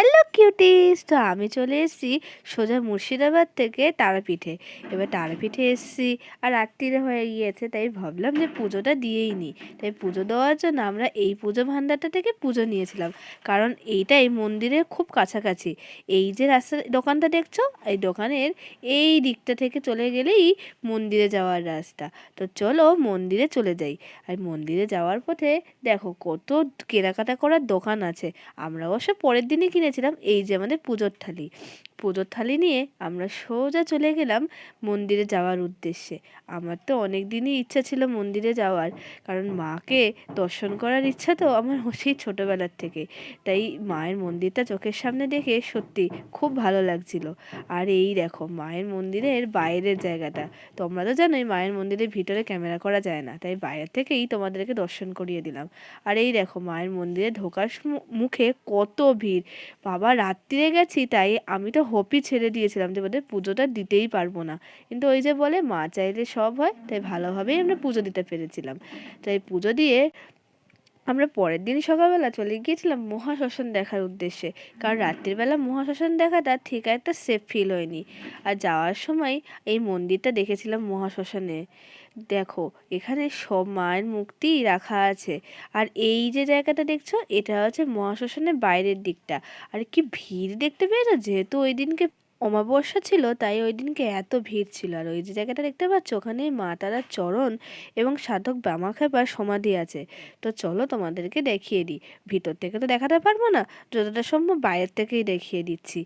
Hello cuties, তো আমি চলে এসেছি সোজা মুর্শিদাবাদ থেকে তারাপীঠে। এবার তারাপীঠে এসেছি আর রাত্রিরে হয়ে গিয়েছে, তাই ভাবলাম যে পুজোটা দিয়েই নিই। তাই পুজো দেওয়ার জন্য আমরা এই পুজো ভাণ্ডারটা থেকে পুজো নিয়েছিলাম, কারণ এইটাই মন্দিরের খুব কাছাকাছি। এই যে রাস্তা দোকানটা দেখছো, এই দোকানের এই দিকটা থেকে চলে গেলেই মন্দিরে যাওয়ার রাস্তা। তো চলো মন্দিরে চলে যাই। আর মন্দিরে যাওয়ার পথে দেখো কত কেনাকাটা করার দোকান আছে। আমরা অবশ্য পরের দিনই কিনেছিলাম এই যে আমাদের পুজোর থালি নিয়ে আমরা সোজা চলে গেলাম মন্দিরে যাওয়ার উদ্দেশ্যে। আমার তো অনেক দিনই ইচ্ছা ছিল মন্দিরে যাওয়ার, কারণ মাকে দর্শন করার ইচ্ছা তো আমার সেই ছোটোবেলার থেকে। তাই মায়ের মন্দিরটা চোখের সামনে দেখে সত্যি খুব ভালো লাগছিল। আর এই দেখো মায়ের মন্দিরের বাইরের জায়গাটা, তোমরা তো জানোই মায়ের মন্দিরের ভিতরে ক্যামেরা করা যায় না, তাই বাইরে থেকেই তোমাদেরকে দর্শন করিয়ে দিলাম। আর এই দেখো মায়ের মন্দিরে ঢোকার মুখে কত ভিড়। বাবা রাত্রিরে গেছি, তাই আমি তো হোপই ছেড়ে দিয়েছিলাম যে বোধহয় পুজোটা দিতেই পারবো না, কিন্তু ওই যে বলে মা চাইলে সব হয়, তাই ভালোভাবেই আমরা পুজো দিতে পেরেছিলাম। তাই পুজো দিয়ে আমরা পরের দিন সকালবেলা চলে গিয়েছিলাম মহাশ্মশান দেখার উদ্দেশ্যে, কারণ রাত্রিবেলা মহাশ্মশান দেখাটা ঠিক একটা সেফ ফিল হয়নি। আর যাওয়ার সময় এই মন্দিরটা দেখেছিলাম মহাশ্মশানে। দেখো এখানে সব মায়ের মূর্তি রাখা আছে। আর এই যে জায়গাটা দেখছো, এটা হচ্ছে মহাশ্মশানের বাইরের দিকটা। আর কি ভিড় দেখতে পেয়েছো, যেহেতু ওই দিনকে অমাবস্যা ছিল, তাই ওই দিনকে এত ভিড় ছিল। আর ওই যে জায়গাটা দেখতে পাচ্ছ, ওখানে মা তারার চরণ এবং সাধক বামাখ্যাপার সমাধি আছে। তো চলো তোমাদেরকে দেখিয়ে দিই। ভিতর থেকে তো দেখাতে পারবো না, যতটা সম্ভব বাইরের থেকেই দেখিয়ে দিচ্ছি।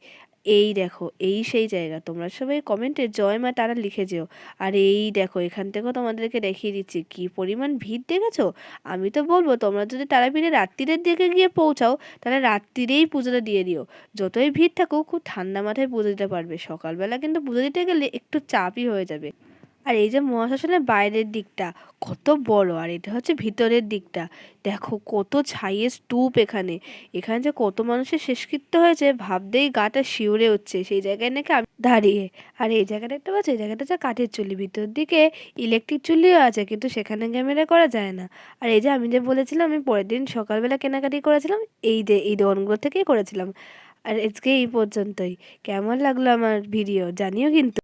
এই দেখো এই সেই জায়গা, তোমরা সবাই কমেন্টে জয় মা তারা লিখে যেও। আর এই দেখো এখান থেকেও তোমাদেরকে দেখিয়ে দিচ্ছি কি পরিমাণ ভিড় দেখেছো। আমি তো বলবো তোমরা যদি তারাপীঠে রাত্রিরের দিকে গিয়ে পৌঁছাও, তাহলে রাত্রিরেই পুজোটা দিয়ে দিও। যতই ভিড় থাকুক খুব ঠান্ডা মাথায় পুজো দিতে পারবে। সকালবেলা কিন্তু পুজো দিতে গেলে একটু চাপই হয়ে যাবে। আর এই যে মহাশ্মশানের বাইরের দিকটা কত বড়, আর এটা হচ্ছে ভিতরের দিকটা। দেখো কত ছাইয়ের স্তূপ এখানে। এখানে যে কত মানুষের শেষকৃত্য হয়েছে ভাবতেই গাটা শিউরে উঠছে। সেই জায়গায় নাকি আমি দাঁড়িয়ে। আর এই জায়গাটা একটা পাচ্ছি, এই জায়গাটা হচ্ছে কাঠের চুল্লি, ভিতর দিকে ইলেকট্রিক চুল্লিও আছে, কিন্তু সেখানে ক্যামেরা করা যায় না। আর এই যে আমি যে বলেছিলাম আমি পরের দিন সকালবেলা কেনাকাটি করেছিলাম, এই দোকানগুলো থেকেই করেছিলাম। আর আজকে এই পর্যন্তই। কেমন লাগলো আমার ভিডিও জানিও কিন্তু।